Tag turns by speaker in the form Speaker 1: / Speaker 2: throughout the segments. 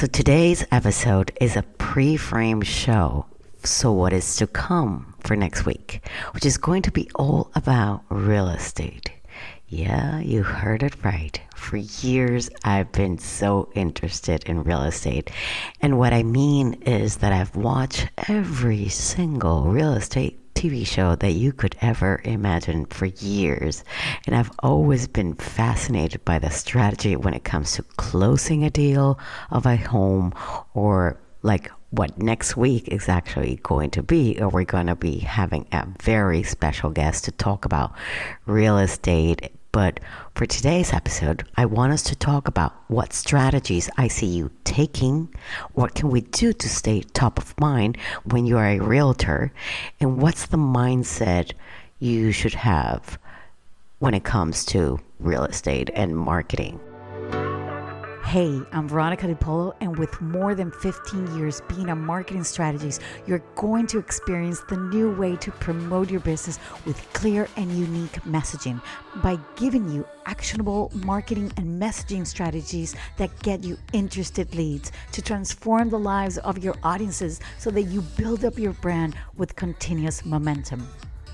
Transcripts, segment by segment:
Speaker 1: So today's episode is a pre-framed show. So what is to come for next week, which is going to be all about real estate. Yeah, you heard it right. For years, I've been so interested in real estate. And what I mean is that I've watched every single real estate TV show that you could ever imagine for years. And I've always been fascinated by the strategy when it comes to closing a deal of a home, or like what next week is actually going to be, or we're going to be having a very special guest to talk about real estate. But for today's episode, I want us to talk about what strategies I see you taking, what can we do to stay top of mind when you are a realtor, and what's the mindset you should have when it comes to real estate and marketing.
Speaker 2: Hey, I'm Veronica Polo, and with more than 15 years being a marketing strategist, you're going to experience the new way to promote your business with clear and unique messaging by giving you actionable marketing and messaging strategies that get you interested leads to transform the lives of your audiences so that you build up your brand with continuous momentum.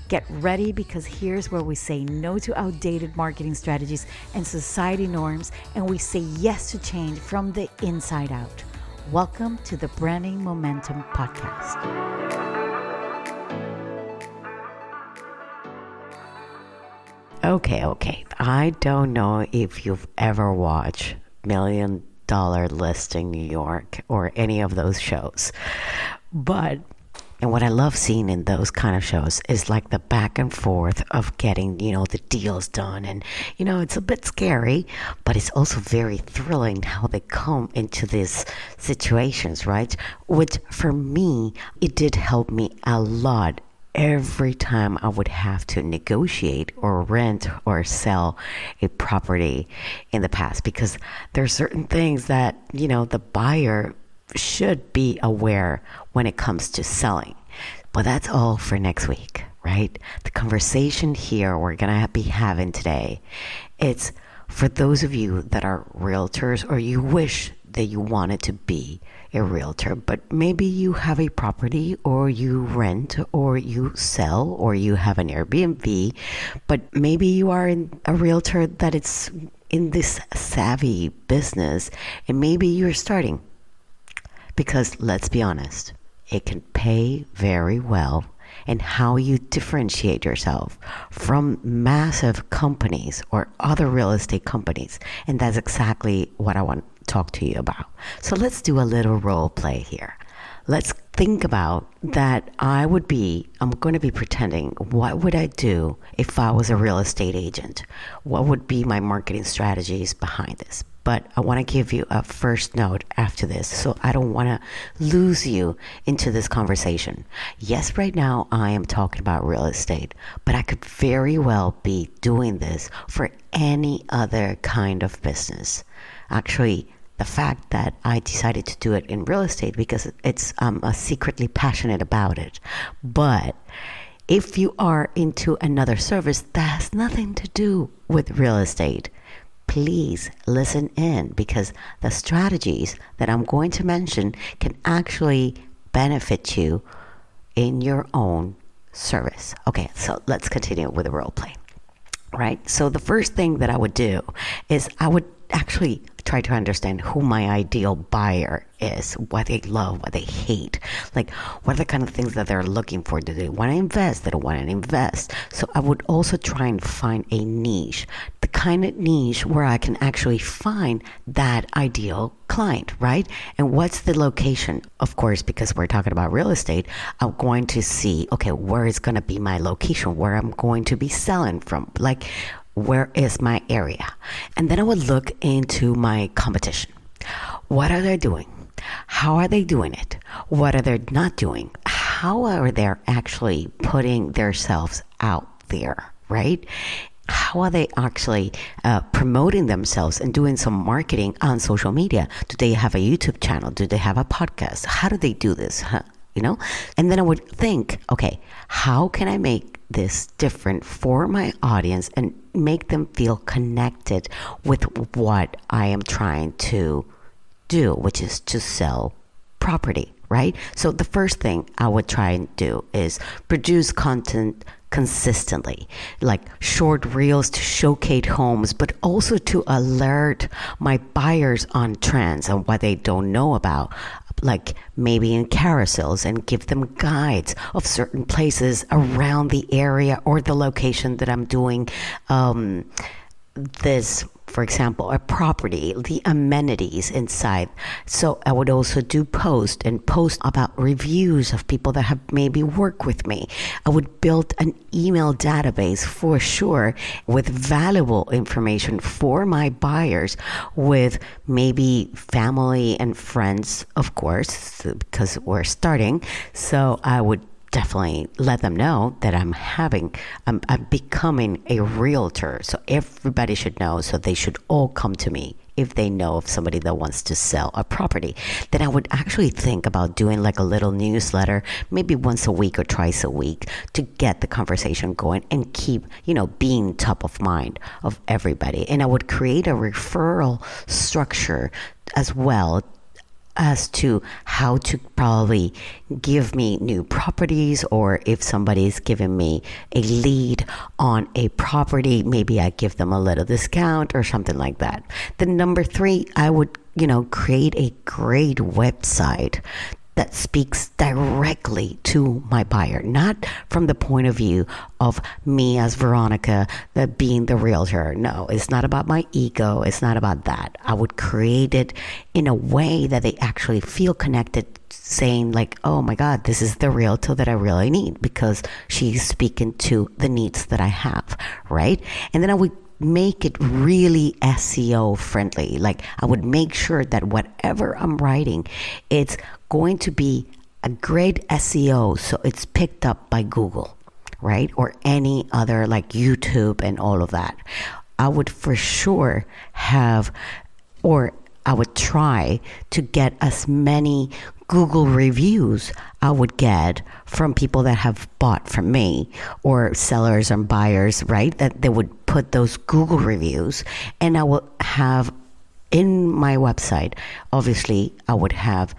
Speaker 2: Get ready, because here's where we say no to outdated marketing strategies and society norms, and we say yes to change from the inside out. Welcome to the Branding Momentum Podcast.
Speaker 1: Okay. I don't know if you've ever watched $1 Million Listing New York or any of those shows, and what I love seeing in those kind of shows is like the back and forth of getting, the deals done. And, it's a bit scary, but it's also very thrilling how they come into these situations, right? Which for me, it did help me a lot every time I would have to negotiate or rent or sell a property in the past, because there are certain things that, the buyer should be aware when it comes to selling. But that's all for next week, right? The conversation here we're going to be having today, it's for those of you that are realtors, or you wish that you wanted to be a realtor, but maybe you have a property, or you rent, or you sell, or you have an Airbnb, but maybe you are a realtor that it's in this savvy business, and maybe you're starting. Because let's be honest, it can pay very well, and how you differentiate yourself from massive companies or other real estate companies. And that's exactly what I want to talk to you about. So let's do a little role play here. Let's think about that I'm going to be pretending, what would I do if I was a real estate agent? What would be my marketing strategies behind this? But I want to give you a first note after this, so I don't want to lose you into this conversation. Yes, right now I am talking about real estate, but I could very well be doing this for any other kind of business. Actually, the fact that I decided to do it in real estate because I'm secretly passionate about it. But if you are into another service that has nothing to do with real estate, please listen in, because the strategies that I'm going to mention can actually benefit you in your own service. Okay, so let's continue with the role play. Right? So the first thing that I would do is I would actually try to understand who my ideal buyer is, what they love, what they hate, like what are the kind of things that they're looking for. Do they want to invest? They don't want to invest. So I would also try and find a niche, the kind of niche where I can actually find that ideal client, right? And what's the location? Of course, because we're talking about real estate, I'm going to see, okay, where is going to be my location, where I'm going to be selling from, like where is my area? And then I would look into my competition. What are they doing? How are they doing it? What are they not doing? How are they actually putting themselves out there, right? How are they actually promoting themselves and doing some marketing on social media? Do they have a YouTube channel? Do they have a podcast? How do they do this? And then I would think, okay, how can I make this different for my audience and make them feel connected with what I am trying to do, which is to sell property, right? So the first thing I would try and do is produce content consistently, like short reels to showcase homes, but also to alert my buyers on trends and what they don't know about, like maybe in carousels, and give them guides of certain places around the area or the location that I'm doing this, for example, a property, the amenities inside. So I would also do post about reviews of people that have maybe worked with me. I would build an email database for sure with valuable information for my buyers, with maybe family and friends, of course, because we're starting. So I would definitely let them know that I'm becoming a realtor. So everybody should know. So they should all come to me if they know of somebody that wants to sell a property. Then I would actually think about doing like a little newsletter, maybe once a week or twice a week, to get the conversation going and keep, being top of mind of everybody. And I would create a referral structure as well, as to how to probably give me new properties, or if somebody's giving me a lead on a property, maybe I give them a little discount or something like that. Then number 3, I would, create a great website that speaks directly to my buyer, not from the point of view of me as Veronica, that being the realtor. No, it's not about my ego. It's not about that. I would create it in a way that they actually feel connected, saying like, oh my God, this is the realtor that I really need, because she's speaking to the needs that I have, right? And then I would make it really SEO friendly. Like I would make sure that whatever I'm writing, it's going to be a great SEO, so it's picked up by Google, right? Or any other, like YouTube and all of that. I would for sure have, or I would try to get as many Google reviews I would get from people that have bought from me, or sellers and buyers, right? That they would put those Google reviews, and I will have in my website, obviously, I would have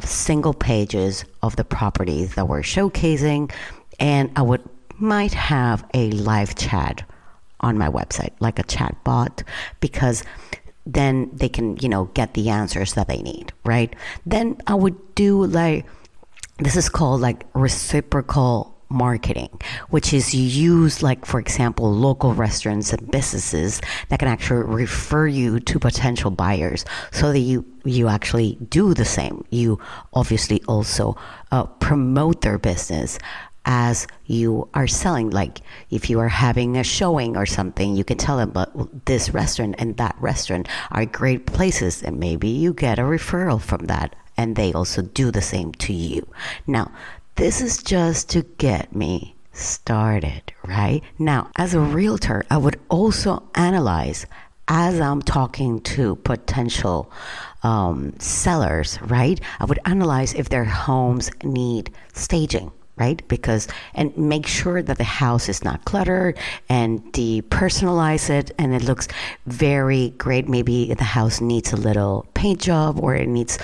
Speaker 1: single pages of the properties that we're showcasing, and I might have a live chat on my website, like a chat bot, because then they can, get the answers that they need, right? Then I would do this is called like reciprocal marketing, which is you use, like, for example, local restaurants and businesses that can actually refer you to potential buyers, so that you actually do the same. You obviously also promote their business as you are selling. Like if you are having a showing or something, you can tell them, but this restaurant and that restaurant are great places, and maybe you get a referral from that, and they also do the same to you. Now, this is just to get me started, right? Now, as a realtor, I would also analyze, as I'm talking to potential sellers, right? I would analyze if their homes need staging, right? And make sure that the house is not cluttered, and depersonalize it, and it looks very great. Maybe the house needs a little paint job, or it needs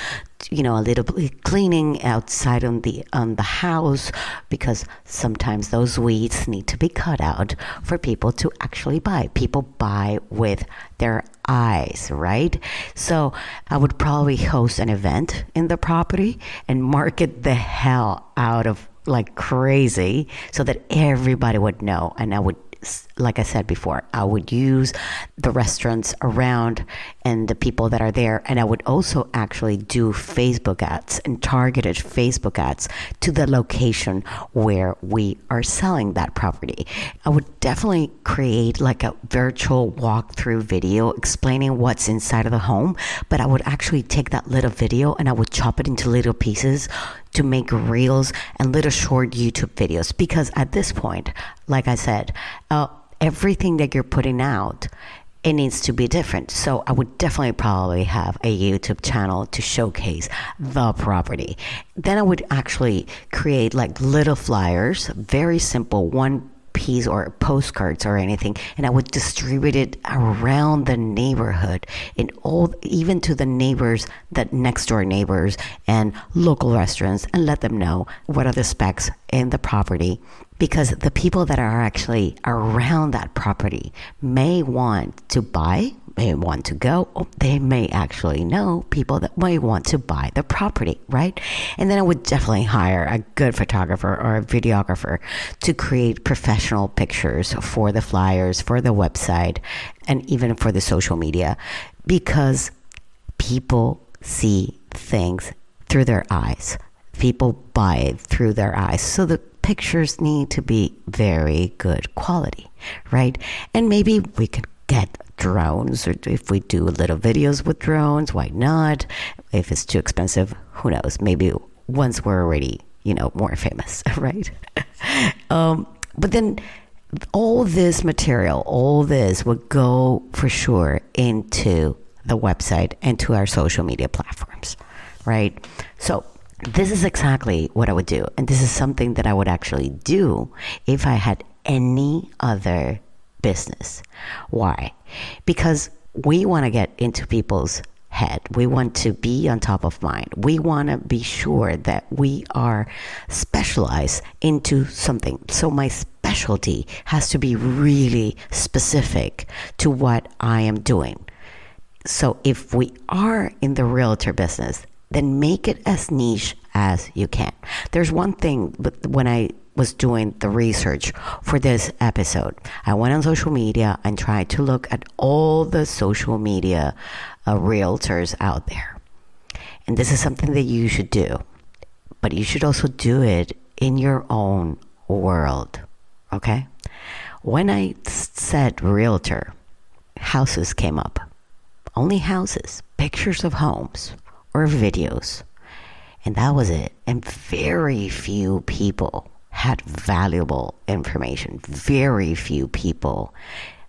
Speaker 1: a little bit cleaning outside on the house, because sometimes those weeds need to be cut out for people to actually buy. People buy with their eyes, right? So I would probably host an event in the property and market the hell out of like crazy, so that everybody would know. And I would, like I said before, I would use the restaurants around and the people that are there. And I would also actually do Facebook ads, and targeted Facebook ads to the location where we are selling that property. I would definitely create like a virtual walkthrough video explaining what's inside of the home, but I would actually take that little video and I would chop it into little pieces to make reels and little short YouTube videos. Because at this point, like I said, everything that you're putting out, it needs to be different. So I would definitely probably have a YouTube channel to showcase the property. Then I would actually create like little flyers, very simple, one piece or postcards or anything, and I would distribute it around the neighborhood, in all, even to the neighbors, the next door neighbors and local restaurants, and let them know what are the specs in the property, because the people that are actually around that property may want to buy, may want to go, or they may actually know people that may want to buy the property, right? And then I would definitely hire a good photographer or a videographer to create professional pictures for the flyers, for the website, and even for the social media, because people see things through their eyes. People buy it through their eyes. So the pictures need to be very good quality, right? And maybe we could get drones, or if we do little videos with drones, why not? If it's too expensive, who knows? Maybe once we're already, more famous, right? But then all this material, all this would go for sure into the website and to our social media platforms, right? So this is exactly what I would do. And this is something that I would actually do if I had any other business. Why? Because we want to get into people's head. We want to be on top of mind. We want to be sure that we are specialized into something. So my specialty has to be really specific to what I am doing. So if we are in the realtor business, then make it as niche as you can. There's one thing, but when I was doing the research for this episode, I went on social media and tried to look at all the social media realtors out there. And this is something that you should do, but you should also do it in your own world, okay? When I said realtor, houses came up. Only houses, pictures of homes or videos. And that was it. And very few people had valuable information. Very few people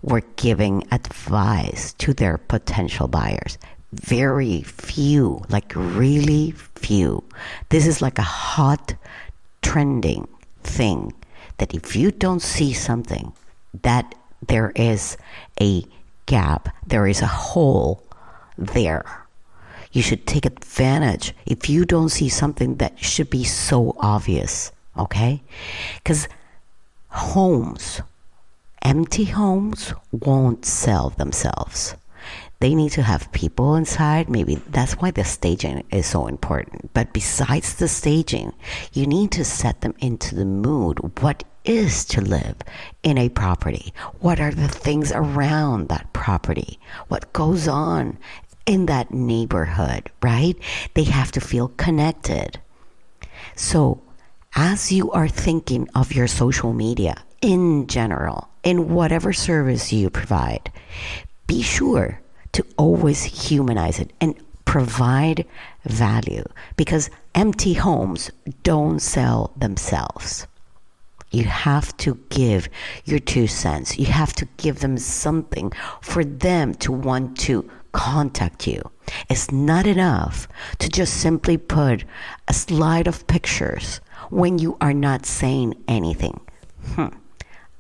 Speaker 1: were giving advice to their potential buyers. Very few, like really few. This is like a hot, trending thing that if you don't see something, that there is a gap, there is a hole there. You should take advantage if you don't see something that should be so obvious, okay? Because homes, empty homes won't sell themselves. They need to have people inside. Maybe that's why the staging is so important. But besides the staging, you need to set them into the mood. What is to live in a property? What are the things around that property? What goes on in that neighborhood, right? They have to feel connected. So as you are thinking of your social media in general, in whatever service you provide, be sure to always humanize it and provide value, because empty homes don't sell themselves. You have to give your 2 cents. You have to give them something for them to want to contact you. It's not enough to just simply put a slide of pictures when you are not saying anything.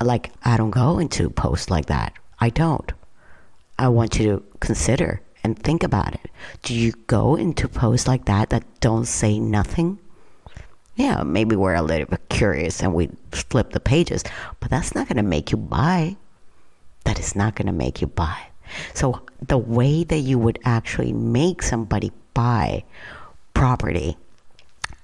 Speaker 1: Like, I don't go into posts like that. I don't. I want you to consider and think about it. Do you go into posts like that don't say nothing? Yeah, maybe we're a little bit curious and we flip the pages, but that's not going to make you buy. That is not going to make you buy. So the way that you would actually make somebody buy property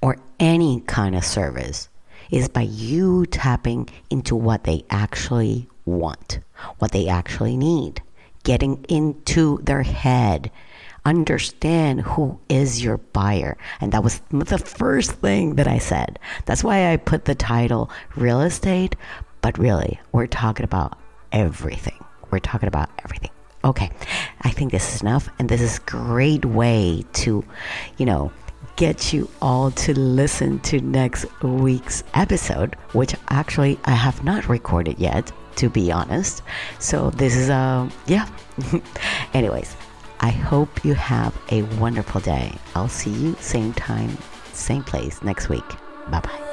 Speaker 1: or any kind of service is by you tapping into what they actually want, what they actually need, getting into their head, understand who is your buyer. And that was the first thing that I said. That's why I put the title real estate, but really we're talking about everything. We're talking about everything. Okay, I think this is enough, and this is a great way to, get you all to listen to next week's episode, which actually I have not recorded yet, to be honest. So this is, Anyways, I hope you have a wonderful day. I'll see you same time, same place next week. Bye-bye.